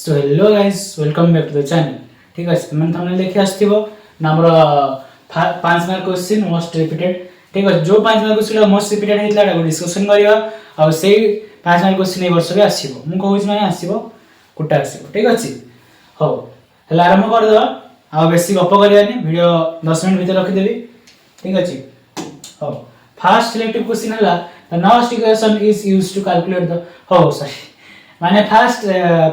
So hello guys welcome back to the channel. ठीक है तुम थंबनेल देखि आस्थिबो ना हमर 5 मार्क क्वेश्चन मोस्ट रिपीटेड। ठीक है जो 5 मार्क क्वेश्चन मोस्ट रिपीटेड हेतला डिस्कशन करिया आ सेही 5 मार्क क्वेश्चन ए वर्ष रे आसीबो मु कहूछ माने आसीबो कोटा आसीबो। ठीक अछि हो हला आरंभ कर दवा आ बेसी गप करियानी वीडियो 10 मिनिट भीतर रखि देबी। ठीक अछि हो फर्स्ट सिलेक्टिव क्वेश्चन हला the Nernst equation is used to calculate the हो सॉरी माने फर्स्ट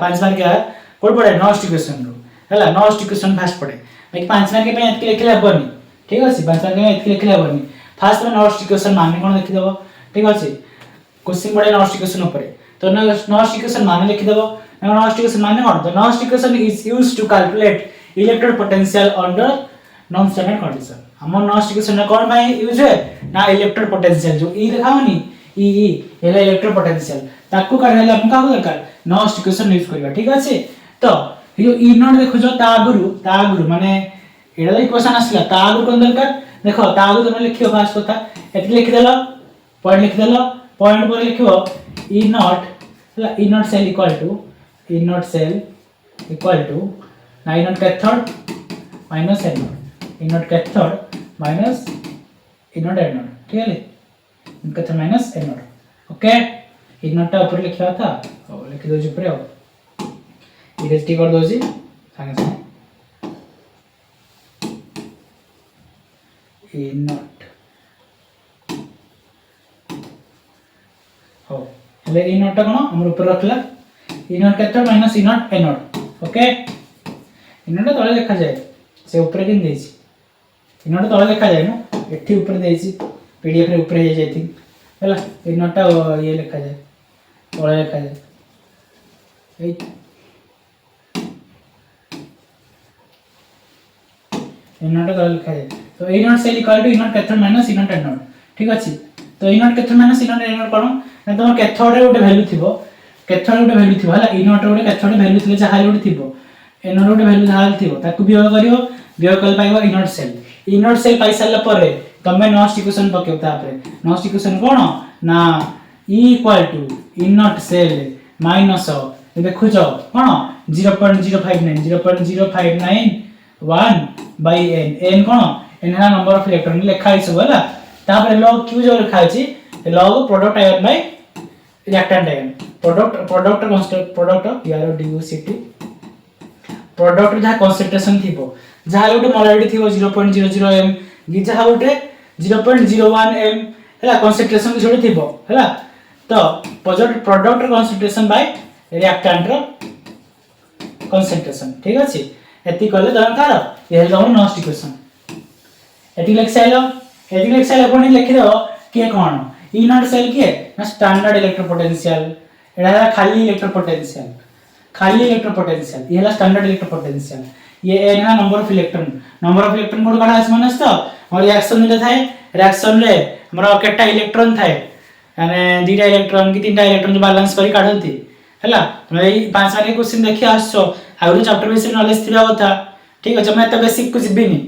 5 मार्क का कोड पड़े नॉस्ट इक्वेशन रो हला नॉस्ट इक्वेशन फर्स्ट पड़े बाकी 5 मार्क पे एतके लिखले हबनी। ठीक अछि 5 मार्क में एतके लिखले हबनी फर्स्ट में नॉस्ट इक्वेशन माने कोन लिखि देबो। ठीक अछि क्वेश्चन पड़े नॉस्ट इक्वेशन ऊपर तो नॉस्ट इक्वेशन माने लिखि देबो। नॉस्ट इक्वेशन माने कोन the Nernst equation is used to calculate electric potential under non standard condition. हम नॉस्ट इक्वेशन कोन भाई यूज है ना इलेक्ट्रिक पोटेंशियल जो ई लिखावनी ई एला इलेक्ट्रिक पोटेंशियल ताकू काढले हम का दरकार नॉस्ट इक्वेशन यूज करबा। ठीक अछि तो यो ई नॉट देखो जो ता आगुरु माने एडा इक्वेशन आसला ता आगुरु कोन दरकार देखो ता आगुरु तुम लिखियो फास्ट कथा एत लिख देलो पॉइंट पर लिखियो E not cell equal to ना E nought cathode minus anode E nought cathode minus E nought anode. ठीक है cathode minus anode okay E nought ऊपर लिखा था और लिख दो ऊपर आओ इरेज कर दो जी संगे संगे ई नॉट हो हेले ई नॉट कोन हम ऊपर रखला E nought cathode minus E nought anode okay E nought तळे लिखा जाए से ऊपर किन देछि ई नॉट तळे लिखा जाए न एठी ऊपर देछि पीडीएफ रे ऊपर हे जाई थिंक हला ई नॉट ये लिखा जाए तळे लिखा जाए ए ई नॉट तळे लिखा जाए तो E not cell equal to E nought cathode minus E nought anode. ठीक अछि तो E nought cathode minus E nought anode कोन ना तो कैथोड रे गोटे वैल्यू थिबो हला ई नॉट गोटे कैथोड वैल्यू थिले जहा गोटे थिबो एन नॉट गोटे वैल्यू जहा थिबो ताकू वियोग करियो वियोग कल पाइबो ई नॉट सेल पाइ सारला परे तमे नॉस्ट इक्वेशन पकेउ तापरे नॉस्ट इक्वेशन कोन ना E equal to E not cell minus देखो जो कोन 0.059 1 by n कोन n है नंबर ऑफ इलेक्ट्रॉन लिखा है सब हला तापर log q जो लिखा है log product ion bye reactant ion product constant product यार duct प्रोडक्ट जहा कंसंट्रेशन थिबो जहा गोटे मोलारिटी थिबो 0.00 m गी जहा गोटे 0.01 m हला कंसंट्रेशन जोड़े थिबो हला तो प्रोडक्ट कंसंट्रेशन बाय रिएक्टेंट रो कंसंट्रेशन। ठीक अछि एति करले तन तार ये हम नॉस्ट इक्वेशन एति लिख साइलो कोन लिखि दो के कोन ई नॉट सेल के ना स्टैंडर्ड इलेक्ट्रिक पोटेंशियल एडा खाली इलेक्ट्रिक पोटेंशियल ये हला स्टैंडर्ड इलेक्ट्रिक पोटेंशियल ये एन है नंबर ऑफ इलेक्ट्रॉन कोड काढा आस मानस तो और रिएक्शन ले थाए रिएक्शन रे हमरा केटा इलेक्ट्रॉन थाए माने दुटा इलेक्ट्रॉन की तीनटा इलेक्ट्रॉन बैलेंस करी काढंती हला तमे ई 5 मार्क क्वेश्चन देखि आछो आउर चैप्टर बेस नॉलेज थिबा कथा। ठीक अछि मैं त बेसिक कुछ बिनी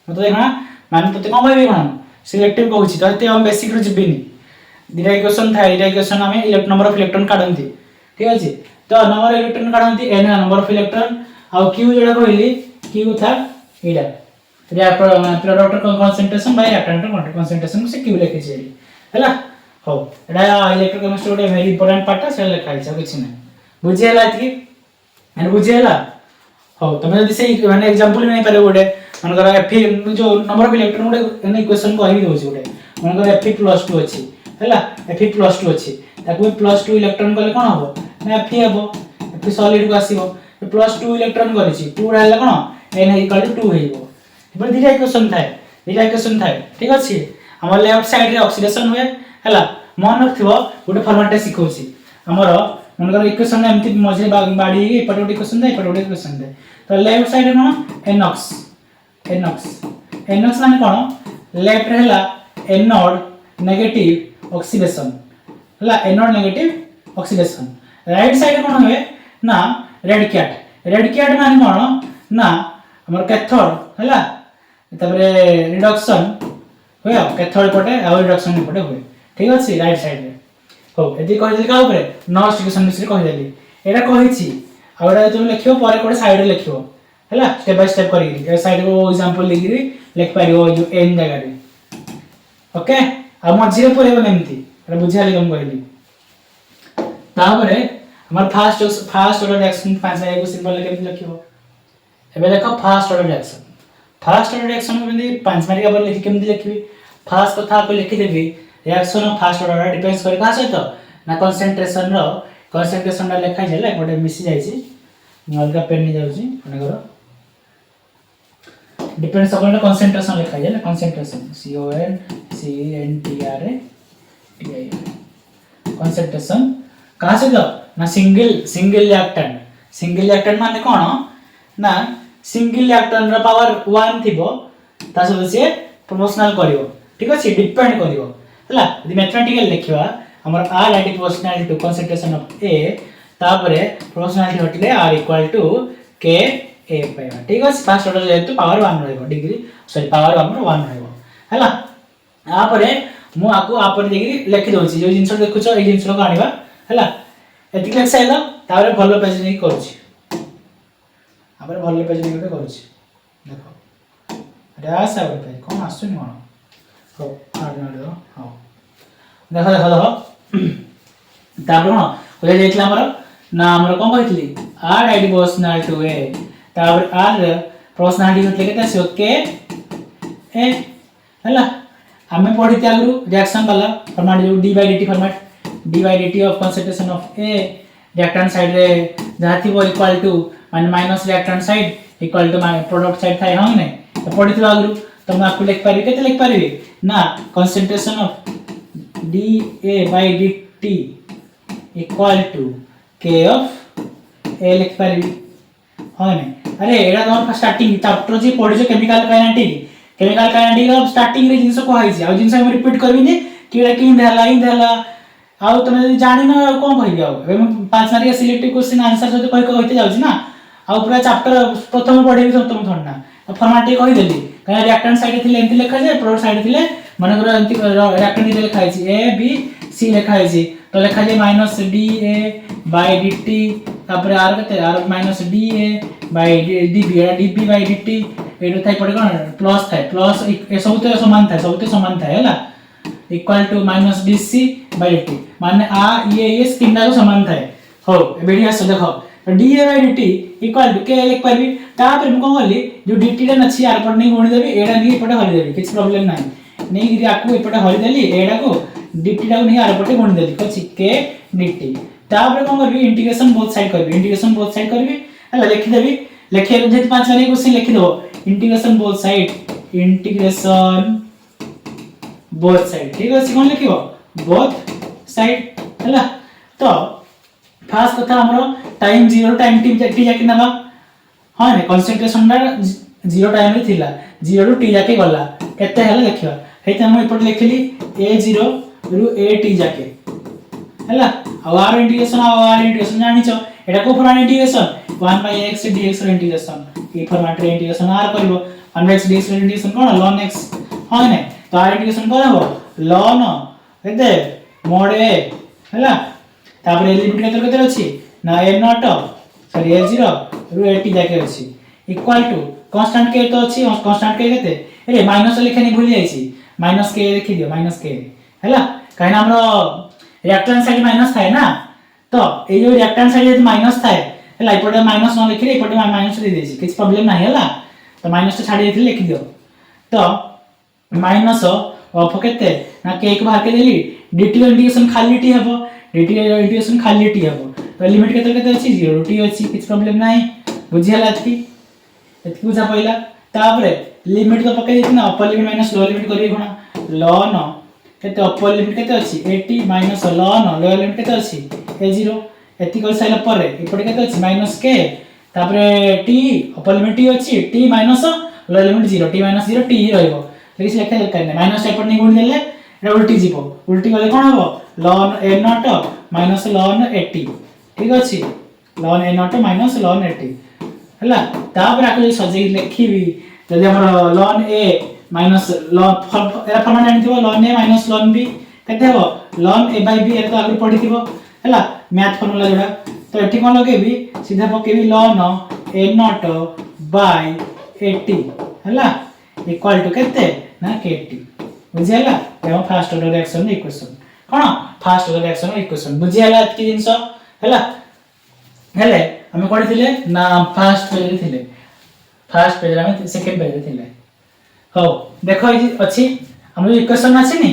मत देखना माने तते कोन भाई कोन सिलेक्टिव कहूची तते हम बेसिक रु जिबिनी दुटा इक्वेशन थाए दुटा इक्वेशन हमें इलेक्ट्रॉन नंबर ऑफ इलेक्ट्रॉन काढंती। ठीक अछि तो नंबर ऑफ इलेक्ट्रॉन काढंती n नंबर ऑफ इलेक्ट्रॉन आ q जेडा कहली q था एडा product concentration by reactant concentration से q लिखि छेली हला हो एडा इलेक्ट्रिक केमिस्ट्री गोटे वेरी इंपोर्टेंट पार्ट से लिखा है किछ नै बुझियला कि एन बुझियला हो तमे जदी से माने एग्जांपल नै पारे गोटे मन कर f जो नंबर ऑफ इलेक्ट्रॉन गोटे एन इक्वेशन को आही दोछि गोटे मन कर f+2 अछि हला f+2 अछि ताकू +2 इलेक्ट्रॉन कले कोन हबो ना f हबो f सॉलिड को आसीबो +2 इलेक्ट्रॉन करिछि 2 डालला कोन n इक्वल टू 2 हेबो एबे दिटा इक्वेशन थाए। ठीक अछि हमर लेफ्ट साइड रे ऑक्सीडेशन होय हला मन रखथिबो गोटे फॉर्मेट सिखौछि हमर मन कर इक्वेशन एमति मझे बाडी एपट गोटे इक्वेशन दे एपट गोटे इक्वेशन दे तो लेफ्ट साइड रे कोन nOx माने कोन लेफ्ट रे हला एनोड नेगेटिव ऑक्सीडेशन हला anode negative oxidation right side कोन होय ना रेड कैट माने कोन ना हमर कैथोड हला तबरे रिडक्शन होय कैथोड पटे आ रिडक्शन पटे होय। ठीक अछि राइट साइड रे हो एदी कहि दिल का ऊपर नॉस्ट इक्वेशन बिषय कहि देली एटा कहिछि आउडा तुम लिखियो पर कोड साइड रे लिखियो हैला स्टेप बाय स्टेप करी साइड को एग्जांपल लिखि लिख पारियो जो एन जगह रे ओके आ मझिरे परेबो नेमती एटा बुझाली हम कहली तापरे हमर फास्ट ऑर्डर रिएक्शन 5 को सिंपल केमि लिखियो एबे देखो फास्ट ऑर्डर रिएक्शन में 5 मार्क पर लिखि केमि लिखबी फास्ट कथा को लिखि देबी reaction of fast order depends करे का सहित ना कंसंट्रेशन रा लिखा जाले गोटे मिसी जाई छी अलगा पेन नि जाउ छी मने करो डिपेंड्स अपन कंसंट्रेशन लिखा जाले कंसंट्रेशन CONCENTRA कंसंट्रेशन कहा से ना सिंगल रिएक्टेंट माने कोन ना सिंगल रिएक्टेंट रा पावर 1 थिबो ता से से प्रोपोर्शनल करिवो ठीक अछि डिपेंड करिवो हला यदि मैथमेटिकल लिखिबा हमर r is proportional to concentration of A तापरे प्रोपोर्शनलिटी हटले r equal to k a पाइबा ठीक अछि फास्ट ऑर्डर जेतु पावर 1 रहइबो डिग्री सॉरी पावर हमर 1 रहइबो हला आपरे मु आकु आपर डिग्री लिखि दोछि जो जिंस देखुछ ए जिंस को आनिबा हला एति क्लास आइला तापरे भलो पेज नै करूछि आपर भलो पेज नै गोटे करूछि देखो अरे आसा गोटे पेज कोन आसुनी कोन हो आड हो देखो देखो देखो तापर न कोले जेतला हमर ना हमर कोन कहितली r आईडी प्रोपोर्शनल टू a तापर r प्रोपोर्शनलिटी होतले केते से के ए हला हमें पढ़ी त्यागरु रिएक्शन वाला फॉर्मेट जो d by dt format d by dt of concentration of a reactant side रे जाति वो equal to minus reactant side equal to product side थाई हम नै तो पढ़ी तो आगरु तुम आपको लिख पारी केते लिख पारी ना concentration of dA by dt equal to k of a लिख पारी हां नै अरे एडा तोर स्टार्टिंग चैप्टर जी पढिजो केमिकल काइनेटिक ऑफ स्टार्टिंग रे जिंस को हाइछि आ जिंस हम रिपीट करबी ने केडा कि देला आ तमे जदी जानि न कोन कहिबी आ एबे 5 मार्क सिलेक्टिव क्वेश्चन आंसर जदी कहि होइते जाउछि ना आ पूरा चैप्टर प्रथम पढिबी सप्तम थोडना फॉर्मेट कहि देली कने रिएक्टेंट साइड थिले एंति लिखा जाय प्रोडक्ट साइड थिले माने करो एंति रिएक्टेंट थिले लिखा आइछि a b c लिखा आइछि तो लिखा जाय माइनस da by dt तापर r कते r minus da by db by dt एडो थाई पड़े कोन प्लस थाई प्लस ए सब तो समान थाई हला equal to minus dc by dt माने आ ये तीनटा को समान थाई हो एबेडी आस देखो da by dt equal to k लिख परबी तापर हम कोन करली जो dt रे नछि आर पर नै गुणी देबी एडा नै एपटे हरि देबी किछ प्रॉब्लम नै नै गिरी आकु एपटे हरि देली एडा को dt टा को नै आर पटे गुणी देली कछि k dt तापर कोन करबी इंटीग्रेशन बोथ साइड करबी हला लिखि देबी लिखे जे 5 वाली क्वेश्चन लिखि दो इंटीग्रेशन बोथ साइड ठीक अछि कोन लिखिबो बोथ साइड हला तो फास्ट कथा हमरो टाइम 0 टाइम t जाके नबा हां ने कंसंट्रेशन रा 0 टाइम रे थिला 0 रु t जाके गला केते हला देखिबा हेते हम इपट लिखली a0 रु at जाके हला r इंटीग्रेशन जानि छ एटा को format integration 1 by x dx रो इंटीग्रेशन ए फॉर्मेट रे इंटीग्रेशन r करबो 1 by x dx रो इंटीग्रेशन कोन ln x हां ने तो r इंटीग्रेशन कोन हो ln केते mod a हला तापर लिमिट केते अछि ना a0 सॉरी a0 रु at जाके अछि इक्वल टू कांस्टेंट के तो अछि कांस्टेंट के केते अरे माइनस लिखनी भूल जाईछि माइनस के लिखि दियो माइनस के हला काहे ना हमरो रिएक्टेंट साइड माइनस थाए ना तो ए जो रिएक्टेंट साइड यदि माइनस थाए हला इपटे माइनस न लिखि इपटे माइनस दे देछि किछ प्रॉब्लम नाही हला तो माइनस छाडी देथिले लिखि दियो तो माइनस ऑफ केते ना के एक बाहर के देली dt इंटीग्रेशन खाली t हबो dt इंटीग्रेशन खाली t हबो तो लिमिट केते अछि 0 t अछि किछ प्रॉब्लम नाही बुझियला एतकी बुझा पहिला तापरे लिमिट तो पके देछि ना upper limit minus lower limit करी भणा ln केते अपर लिमिट केते अछि 80 माइनस ln लोअर लिमिट केते अछि a0 एति कर साइला पर एपटे केते अछि माइनस k तापरे t अपर लिमिट t अछि t minus lower limit 0 t minus 0 t ही रहइबो लेकिन से लेखा दरकार नै माइनस एपटे नै गुण देले एटा उल्टी जीवो उल्टी गले कोन हबो ln a0 माइनस ln 80 ठीक अछि ln a0 माइनस ln 80 हला तापर आके सजे लिखिबी जदि हमर ln a माइनस ln एरा फॉर्मेट आनिथिबो ln a minus ln b केते हबो ln a by b एरा तो आगु पढिथिबो हला मैथ फार्मूला जोडा तो एठी कोन लगेबी सीधा पकेबी ln a0 बाय 80 हला इक्वल टू केते ना kt बुझियला एवं फर्स्ट ऑर्डर रिएक्शन इक्वेशन कोन फर्स्ट ऑर्डर रिएक्शन इक्वेशन बुझियला एतकी जिंस हला हेले हम कोन थिले ना फर्स्ट पेज रे थिले फर्स्ट पेज रे हम सेकंड पेज रे थिले हो देखो ई अछि हम इक्वेशन अछि नि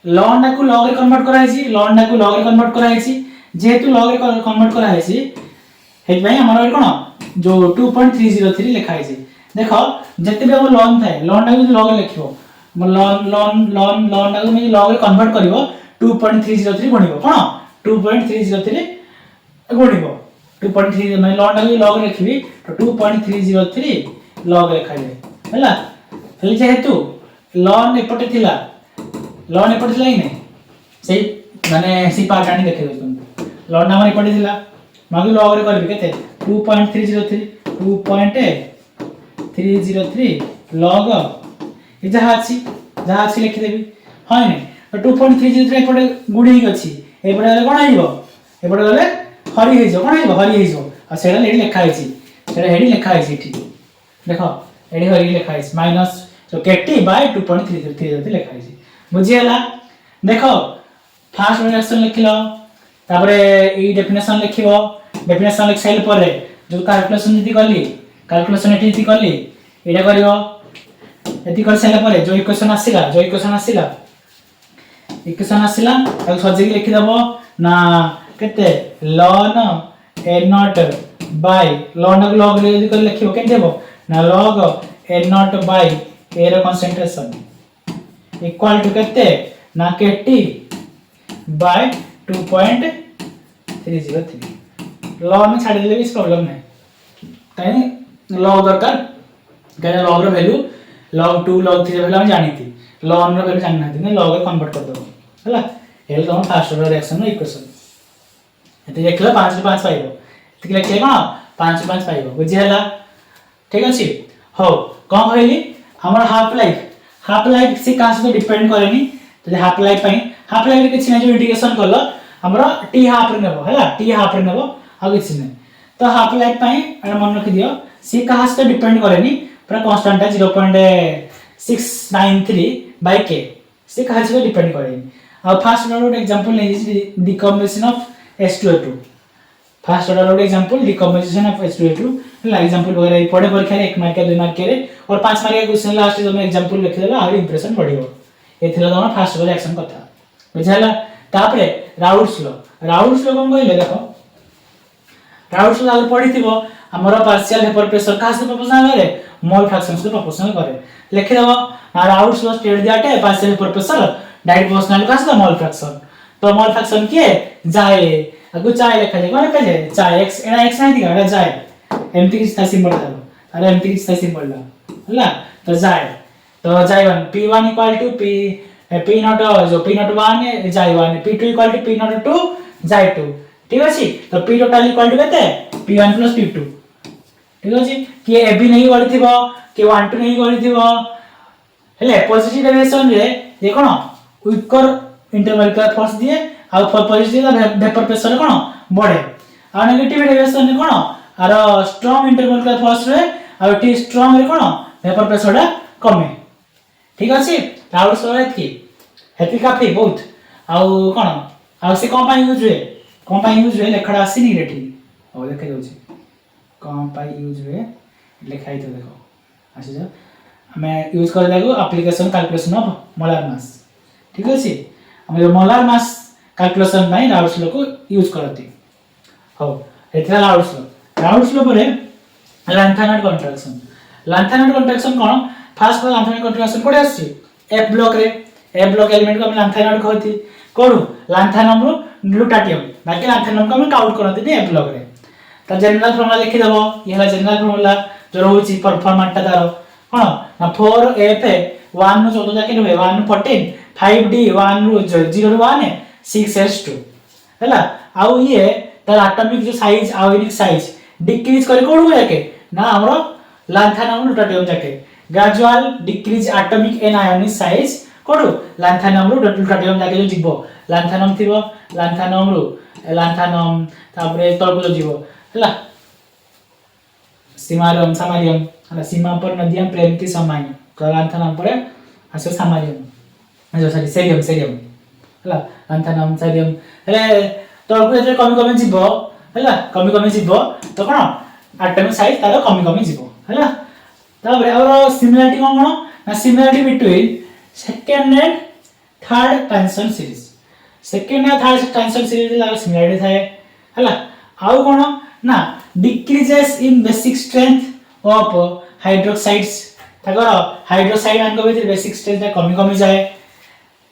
ln ना को log रे कन्वर्ट करा हैछि ln ना को log रे कन्वर्ट करा हैछि जेहेतु log रे कन्वर्ट करा हैछि हेइ भाई हमर कोन जो 2.303 लिखा हैछि देखो जते भी हम ln थाए ln ना को log रे लिखिबो ln ना को मी log रे कन्वर्ट करिवो 2.303 बनिबो कोन 2.303 गुणिबो 2.3 मैं ln ना को log रे लिखिबी तो 2.303 log रे खाइबे हला हेले जेहेतु ln एपटे थिला ln एपटे थिला कि नै सेही माने सी पार्ट आनी देखै दो ln ना माने एपटे थिला मागु log रे करबी केते 2.303 log ए जहा अछि लिखि देबी हां नै तो 2.303 एपटे गुडी ही अछि एपटे गले कोन आइबो एपटे गले हरि हे जो कोन आइबो हरि हे जो आ सेडा लेडी लिखा आइछि सेडा हेडी लिखा आइछि ठीक देखो एडी हरि लिखा आइछि माइनस जो kt बाय 2.303 लिखा आइछि बुझियला देखो फर्स्ट रिएक्शन लिखिलो तापरे ई डेफिनेशन लिखिबो डेफिनेशन लिख साइल पर जो कैलकुलेशन जति करली कैलकुलेशन एटी करली एटा करिवो एटी कर साइल पर जो इक्वेशन आसीला ताको सजे लिखि दबो ना केते ln a0 बाय ln को log रे यदि कर लिखिबो केते देबो ना log a0 बाय a रो कंसंट्रेशन इक्वल टू केते ना kt बाय 2.303 log में छाड़ देले भी प्रॉब्लम नै काहे log दरकार काहे log रो वैल्यू log 2 log 3 वैल्यू हम जानिथि ln रो वैल्यू जानना थी log रे कन्वर्ट कर दो हला एल तो फर्स्ट ऑर्डर रिएक्शन नो इक्वेशन एते देखला 5 रे 5 पाइबो एते लिखले कोन 5 रे 5 पाइबो बुझि हला ठीक अछि हो कोन कहली हमर हाफ लाइफ से कास तो डिपेंड करेनी तो हाफ लाइफ रे किछ नै जो इंटीग्रेशन करलो हमरा t हाफ रे नेबो हला t हाफ रे नेबो आ किछ नै तो हाफ लाइफ पई एना मन रखि दियो सी कास तो डिपेंड करेनी पूरा कांस्टेंट है 0.693 बाय k से कास पे डिपेंड करेनी आ फर्स्ट ऑर्डर एग्जांपल नै decomposition of H2O2 first order example decomposition of H2O2 हला एग्जांपल वगैरह पढ़े परीक्षा रे 1 मार्क 2 मार्क रे और 5 मार्क के क्वेश्चन लास्ट जो एग्जांपल लिख देला आ इंप्रेशन बढ़ियो एथिला तो फर्स्ट ऑर्डर रिएक्शन कथा बुझाला तापरे राउल्स लॉ कोन कहले देखो राउल्स लॉ अगर पढ़िथिबो हमर पार्शियल वेपर प्रेशर कास से प्रोपोर्शनल करे मोल फ्रैक्शन से प्रोपोर्शनल करे लिख देबो राउल्स लॉ स्टेट दियाटे partial vapour pressure direct proportional कास द मोल फ्रैक्शन तो मोल फ्रैक्शन के जाए अगु चाय लिखा जाए कोन पे चाय x एना x नै दिगा एटा जाए एमटी की सिंबल डालो अरे एमटी की सिंबल डालो हला तो जाए 1 p1 equal to p naught जो p नॉट 1 जाए 1 p2 equal to p not 2 जाए 2 ठीक अछि तो p टोटल इक्वल टू केते p1 प्लस p2 ठीक अछि कि ab नहीं गळिथिबो कि 1 2 नहीं गळिथिबो हेले पॉजिटिव डेविएशन रे ये कोन विकर इंटरमोलिकुलर फोर्स दिए आ पॉजिटिव वेपर प्रेशर कोन बढ़े आ नेगेटिव डेविएशन रे कोन आर स्ट्रांग इंटरमोलिकुलर फोर्स रे आ टी स्ट्रांग रे कोन वेपर प्रेशर कमे ठीक अछि राउल सोरेत की हेती काफी बहुत आउ कोन आ से कोन पाई यूज रे लेखडा आसीनी रेठी ओ देखे दोछि कोन पाई यूज रे लेखाई तो देखो आसी जा हमें यूज कर लागो application calculation of molar mass ठीक अछि हम जो मोलार मास कैलकुलेशन में राउल्स लॉ को यूज करती हो एथरा राउल्स लॉ परे लैंथेनाइड कॉन्ट्रैक्शन कोन फर्स्ट को लैंथेनाइड कॉन्ट्रैक्शन कोडे आसी एफ ब्लॉक एलिमेंट को हम लैंथेनाइड कहती कोडू लैंथेनम रो ग्लूटाटियम बाकी लैंथेनम को हम काउंट करते ने एफ ब्लॉक रे त जनरल फार्मूला लिखि देबो ये हला जनरल फार्मूला जो रहउची परफॉर्मेंस ता तारो कोन ना 4f 1 नु 14 जाके रहे 1 नु 14 5d 1 नु 0 नु 1 6s2 हैला आउ ये तार एटॉमिक जो साइज आयोनिक साइज डिक्रीज करे कोडू जाके ना हमरो लैंथेनम ग्लूटाटियम जाके gradual decrease atomic and ionic size कोडू लांथानम रु ग्लूटाथियम जाके जो जीवो लांथानम थिबो लांथानम रु लांथानम तापरे तळको जो जीवो हला सीमारियम सामारियम हला सीमा पर नदियां प्रेम की समाई तो लांथानम पर आसे सामारियम जो सॉरी सेरियम सेरियम हला लांथानम सेरियम हले तळको जे कमी कमी जीवो हला कमी जीवो तो कोन एटॉमिक साइज तार कमी जीवो हला तापरे और सिमिलरिटी कोन ना similarity between second and third transition series second या थर्ड ट्रांजिशन सीरीज ला सिमिलरिटी थाए हला आउ कोन ना decreases in basic strength of hydroxides ताकर हाइड्रोक्साइड आंग भीतर बेसिक स्ट्रेंथ कमी जाए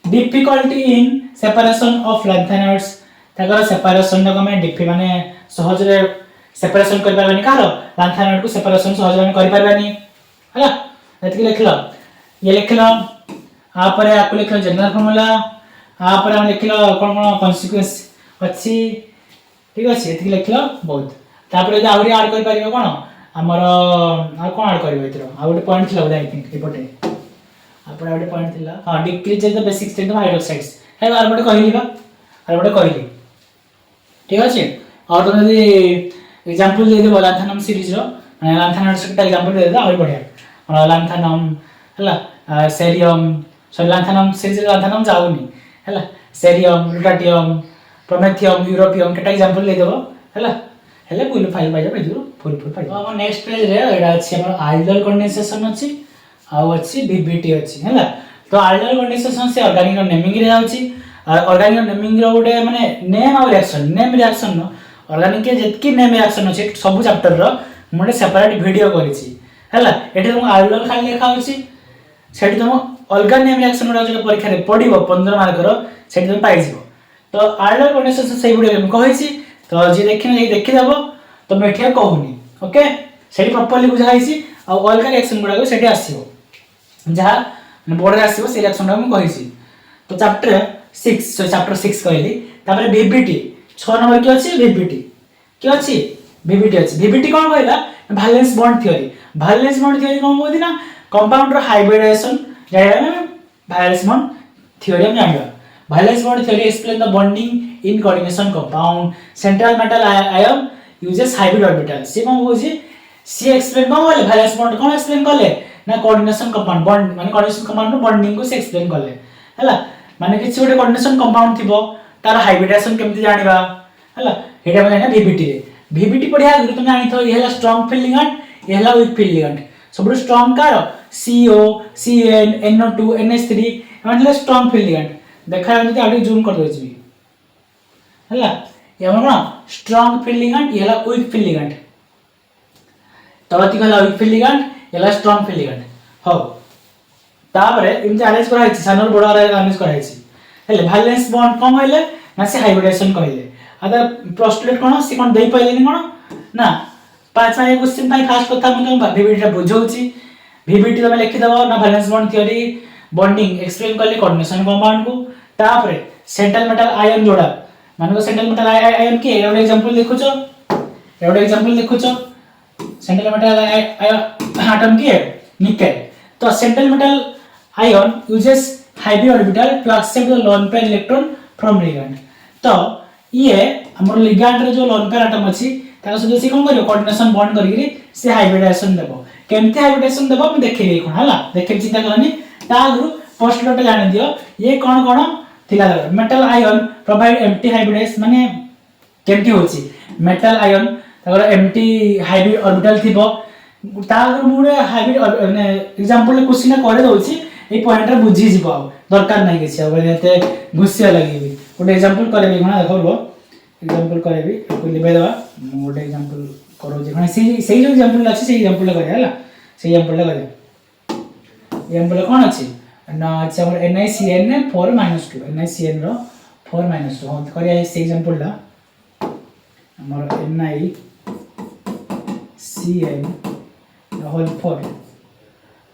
difficulty in separation of lanthanides ताकर सेपरेशन कमे डिफि माने सहज रे सेपरेशन कर परबानी कारो लैंथेनाइड को सेपरेशन सहज रे कर परबानी हला एतकी लिखलो ये लिखलो आ पर आको लिखलो जनरल फार्मूला आ पर हम लिखलो कोन कोन कॉन्सिक्वेंस अछि ठीक अछि एतकी लिखलो बहुत तापर जे आउरी ऐड कर परिबो कोन हमर आ कोन ऐड करबो इतरो आ गोटे पॉइंट थिला आई थिंक एपटे आ पर गोटे पॉइंट थिला हां decrease the basic strength of hydroxides हे आर गोटे कहली बा आर गोटे कहली ठीक अछि और तो यदि एग्जांपल दे दे लांथानम सीरीज रो लांथानम से एग्जांपल दे दे और बढ़िया लांथानम हला सेरियम सो लांथानम सीरीज लांथानम जाउनी हला सेरियम ग्लूटाथियम प्रोमेथियम यूरोपियम केटा एग्जांपल ले देबो हला हेले फुल फाइल बाय जाबे फुल फाइल हम नेक्स्ट पेज रे एडा अछि हमर आइडियल कंडेंसेशन अछि आ अछि बीबीटी अछि हला तो आइडियल कंडेंसेशन से ऑर्गेनिक नेमिंग रे अछि और ऑर्गेनिक नेमिंग रो उडे माने नेम और नेम रिएक्शन नो ऑर्गेनिक के जेतकी नेम रिएक्शन अछि सब चैप्टर रो मोडे सेपरेट वीडियो करिछि हला एठी हम आइडियल खाली लेखा अछि सेठी तुम अलगा नेम रिएक्शन गुडा जो परीक्षा रे पडिबो 15 मार्क रो सेठी तुम पाइ जिवो तो आइडियल कंडेंसेशन से वीडियो हम कहिछि तो जे देखिन जे देखि देबो तो मेठिया कहूनी ओके सेठी प्रॉपर्ली बुझाइछि आ अलगा रिएक्शन गुडा को सेठी आसीबो जहा बोर्ड रे आसीबो से रिएक्शन हम कहिछि तो चैप्टर 6 सो चैप्टर 6 कहली तापर बीबीटी 6 नंबर की अछि बीबीटी की अछि बीबीटी अछि बीबीटी कोन कहला वैलेंस बॉन्ड थ्योरी कोन बोदी ना कंपाउंड रो हाइब्रिडाइजेशन जाय वैलेंस बॉन्ड थ्योरी हम जानबा valence bond theory explain the bonding in coordination compound central metal ion uses hybrid orbital से कोन बोजी सी एक्सप्लेन कोन बोले वैलेंस बॉन्ड कोन एक्सप्लेन करले ना कोऑर्डिनेशन कंपाउंड बॉन्ड माने कोऑर्डिनेशन कंपाउंड रो बॉन्डिंग को से एक्सप्लेन करले हला माने किछि गोटे कोऑर्डिनेशन कंपाउंड थिबो तार हाइब्रिडाइजेशन केमति जानिबा हला हेडा माने ना बीबीटी पढिया गुरु तुम जानि थो ये हला स्ट्रांग फील्ड लिगेंड ये हला वीक फील्ड लिगेंड सबरो स्ट्रांग कार CO CN NO2 NH3 मतलब स्ट्रांग फील्ड लिगेंड देखा जति आडी जूम कर दोछि भी हला ये हमर स्ट्रांग फील्ड लिगेंड ये हला वीक फील्ड लिगेंड तलति हला वीक फील्ड लिगेंड ये हला स्ट्रांग फील्ड लिगेंड हो तापरे इनते अरेंज करा हिछि सानर बडा अरेंज करा हिछि हेले वैलेंस बॉन्ड कम होइले ना से हाइब्रिडाइजेशन कहले अदा पोस्टुलेट कोन से कोन देई पाइलेनी कोन ना पांच मार्क क्वेश्चन पाई फास्ट कथा हम बीबीटी रे बुझौछि बीबीटी तमे लिखि दबो ना valence bond theory bonding explain करले कोऑर्डिनेशन कंपाउंड को तापरे सेंट्रल मेटल आयन जोड़ा माने सेंट्रल मेटल आयन के एवढे एग्जांपल देखुछो सेंट्रल मेटल आयन एटम की है निकेल तो central metal ion uses hybrid orbital to accept the lone pair electron from ligand तो ये हमर लिगेंड रे जो लोन पेयर एटम अछि ताको से से कोन करियो कोऑर्डिनेशन बॉन्ड करिकरी से हाइब्रिडाइजेशन देबो केमते हाइब्रिडाइजेशन देबो हम देखिबे कोन हला देखि चिंता करनी ता गुरु पोस्टुलेट जानि दियो ये कोन थिला metal ion provide empty hybridise माने केमति होछि मेटल आयन ताकर एम्प्टी हाइब्रिड ऑर्बिटल थिबो ता गुरु मुडे हाइब्रिड माने एग्जांपल क्वेश्चन करे दोछि ए पॉइंट रे बुझी जिवो दरकार नै किछि अब एते घुसिया लागिबी गोटे एग्जांपल करबी कोना देखबो एग्जांपल करबी को लिबे दवा गोटे एग्जांपल करो जे कोन सेही जो एग्जांपल लाछि सेही एग्जांपल करे हला सेही एग्जांपल करे एग्जांपल कोन अछि ना अच्छा हमर NiCN 4 - 2 NiCN रो 4 - 2 हम करिया से एग्जांपल ला हमर NiCN होल 4 -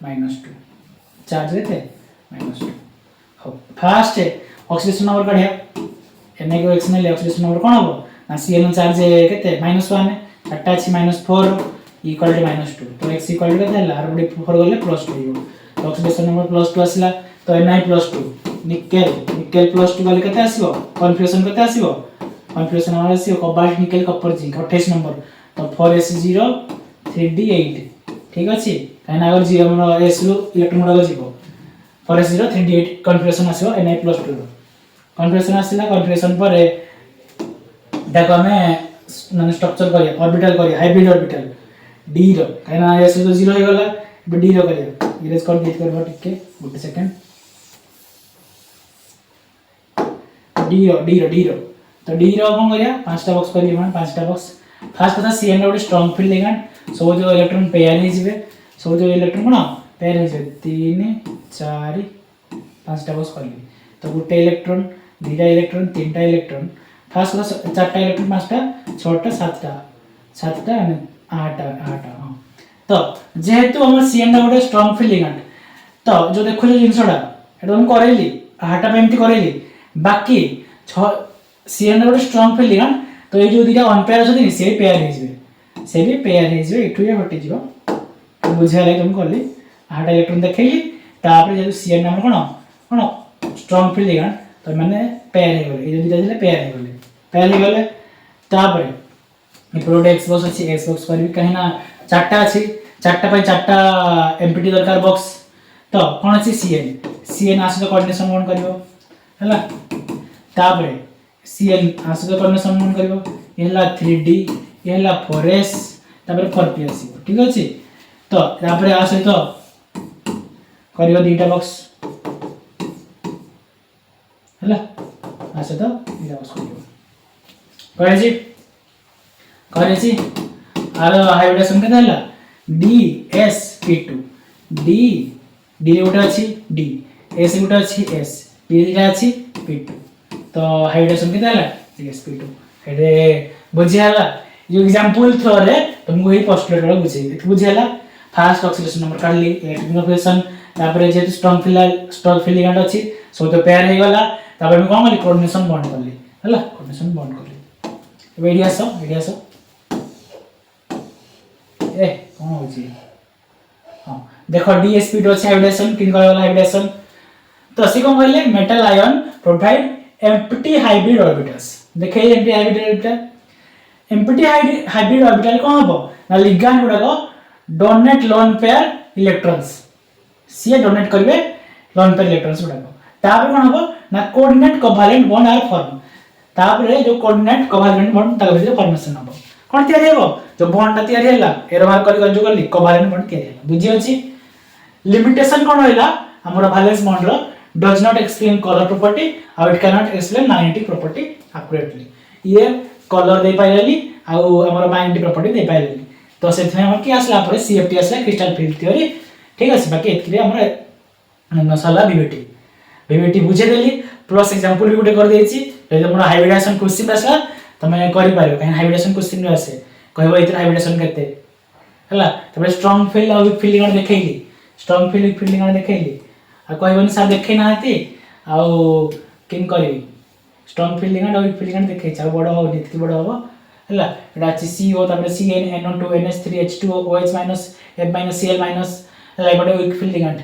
2 चार्ज रहते -2 हो फास्ट ऑक्सीडेशन नंबर काढिया Na को एक्सनल ऑक्सीडेशन नंबर कोन हो ना Cn चार्ज केते -1 चारटा अछि -4 इक्वल टू -2 तो x इक्वल टू केते हला आर 4 गले +2 हो ऑक्सीडेशन नंबर +2 आसला तो Ni+2 निकेल निकेल +2 वाले केते आसीबो कन्फिगरेशन केते आसीबो कन्फिगरेशन हमर आसीबो cobalt nickel copper zinc 28 number तो 4s0 3d8 ठीक अछि काना अगर जी हमर s लो इलेक्ट्रॉन गुडा जीवो 4s0 3d8 कन्फिगरेशन आसीबो Ni+2 रो कन्फिगरेशन आसीला कन्फिगरेशन पर देखो हमें माने स्ट्रक्चर करिया ऑर्बिटल करिया हाइब्रिड ऑर्बिटल d रो काना s तो 0 हो गला d रो करिया इरेज कर गेट करबो टिके गुड सेकंड d रो तो d रो कोन करिया पांचटा बॉक्स करिया मान पांचटा बॉक्स फर्स्ट कथा cn रो स्ट्रांग फील्ड लिगेंड सो जो इलेक्ट्रॉन पेयर हे जिवे सो जो इलेक्ट्रॉन कोन पेयर हे जिवे 3 4 पांचटा बॉक्स करली तो गुटे इलेक्ट्रॉन दुटा इलेक्ट्रॉन तीनटा इलेक्ट्रॉन फर्स्ट कथा चारटा इलेक्ट्रॉन पांचटा छटा सातटा सातटा आठटा हां तो जेहेतु हमर cn रो गुटे स्ट्रांग फील्ड लिगेंड तो जो देखो जो जिंसडा एटा हम करेली हाटा पेमती करेली बाकी cn रो स्ट्रांग फील्ड लिगेंड तो ये जो दुटा अनपेयर अछि से पेयर हे जिवे से भी पेयर हे जिवे इठु ये हटि जिवो तो बुझा ले तुम करली हाटा इलेक्ट्रॉन देखैली तापर जे cn हमर कोन स्ट्रांग फील्ड लिगेंड तो माने पेयर हे गले ये दुटा दिले पेयर हे गले तापर ये प्रोडक्ट बॉक्स अछि एक्स बॉक्स करबी कहिना चारटा अछि चारटा पय चारटा एमपीटी दरकार बॉक्स तो कोन अछि cn आसे तो कोऑर्डिनेशन वन करबो हला तापर cn आसे तो कोऑर्डिनेशन वन करबो एला 3d एला 4s तापर 4p आसी ठीक अछि तो तापर आसे तो करबो दीटा बॉक्स हला आसे तो दीटा बॉक्स करबो करेछि आरो हाइब्रिडेशन केते हला dsp2 d d गोटे अछि d s गोटे अछि s p दिटा अछि p2 तो हाइब्रिडेशन केते हला dsp2 हेडे बुझियाला यो एग्जांपल थ्रो रे तुमको ही पोस्टुलेट वाला बुझियाला फर्स्ट ऑक्सीडेशन नंबर काढली इलेक्ट्रिक कन्फिगरेशन तापर जे स्ट्रांग फील्ड लिगेंड अछि सो तो पेयर हे गला तापर हम कोन करली कोऑर्डिनेशन बॉन्ड करली हला कोऑर्डिनेशन बॉन्ड करली वीडियो सो ए कोन होची हां देखो dsp2 अछि हाइब्रिडेशन किन करला हाइब्रिडेशन तो सी कोन कहले metal ion provide empty hybrid orbitals देखे एम्प्टी हाइब्रिड ऑर्बिटल कोन हबो ना लिगेंड गुडा को डोनेट लोन पेयर इलेक्ट्रॉन्स सी डोनेट करबे लोन पेयर इलेक्ट्रॉन्स गुडा को तापर कोन हबो ना कोऑर्डिनेट कोवैलेंट बॉन्ड आर फॉर्म तापर जो कोऑर्डिनेट कोवैलेंट बॉन्ड ताकर भीतर फॉर्मेशन हबो कोन तयार हेबो जो बॉन्ड ता तयार हैला एरो मार्क करी जो करली कोवैलेंट बॉन्ड तयार हैला बुझी अछि लिमिटेशन कोन होइला हमर वैलेंस बॉन्ड रो does not explain colour property और it cannot explain magnetic property accurately ये कलर दे पाइली आ हमर मैग्नेटिक प्रॉपर्टी दे पाइली तो से हम की आसला पर सीएफटी आसला क्रिस्टल फील्ड थ्योरी ठीक अछि बाकी एतरे हमर नसला बीबीटी बुझे देली प्लस एग्जांपल भी गुटे कर देछि जे हमर हाइब्रिडेशन क्वेश्चन आसला तमे करि पारियो काहे हाइब्रिडेशन क्वेश्चन रे आसे कहबो इतर हाइब्रिडेशन केते हला तबे स्ट्रांग फील्ड और वीक फील्ड लिगेंड देखैली strong field weak field ligand देखैली आ कहबोनी सर देखै नाहती आ किन करी स्ट्रांग फील्ड लिगेंड और वीक फील्ड लिगेंड देखै छ बडो हो नित की बडो हो हला एटा छि CO तबे CnNO2 NH3H2O OH- F- Cl- हला बडो वीक फील्ड लिगेंड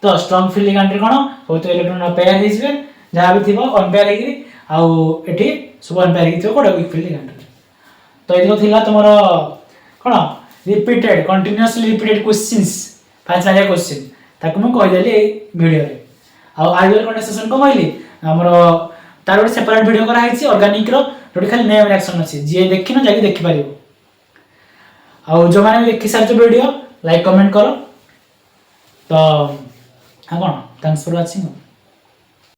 तो स्ट्रांग फील्ड लिगेंड रे कोन हो तो इलेक्ट्रॉन पेयर हे जिवे जहा भी थिबो अनपेयर हेगिरी आ एठी सब अनपेयर हेगिथो कोड वीक फील्ड लिगेंड तो एतो थिला तमरो कोन रिपीटेड कंटीन्यूअसली रिपीटेड क्वेश्चंस पांच वाला क्वेश्चन ताकू म कहि देली वीडियो रे आ आइडियल कंडेंसेशन को कहली हमरो तार एक सेपरेट वीडियो करा हिची ऑर्गेनिक रो जोटी खाली नेम रिएक्शन अछि जे देखिनो जाके देखि पारियो आ जो माने देखि सार वीडियो लाइक कमेंट करो तो हां कोन थैंक्स फॉर वाचिंग।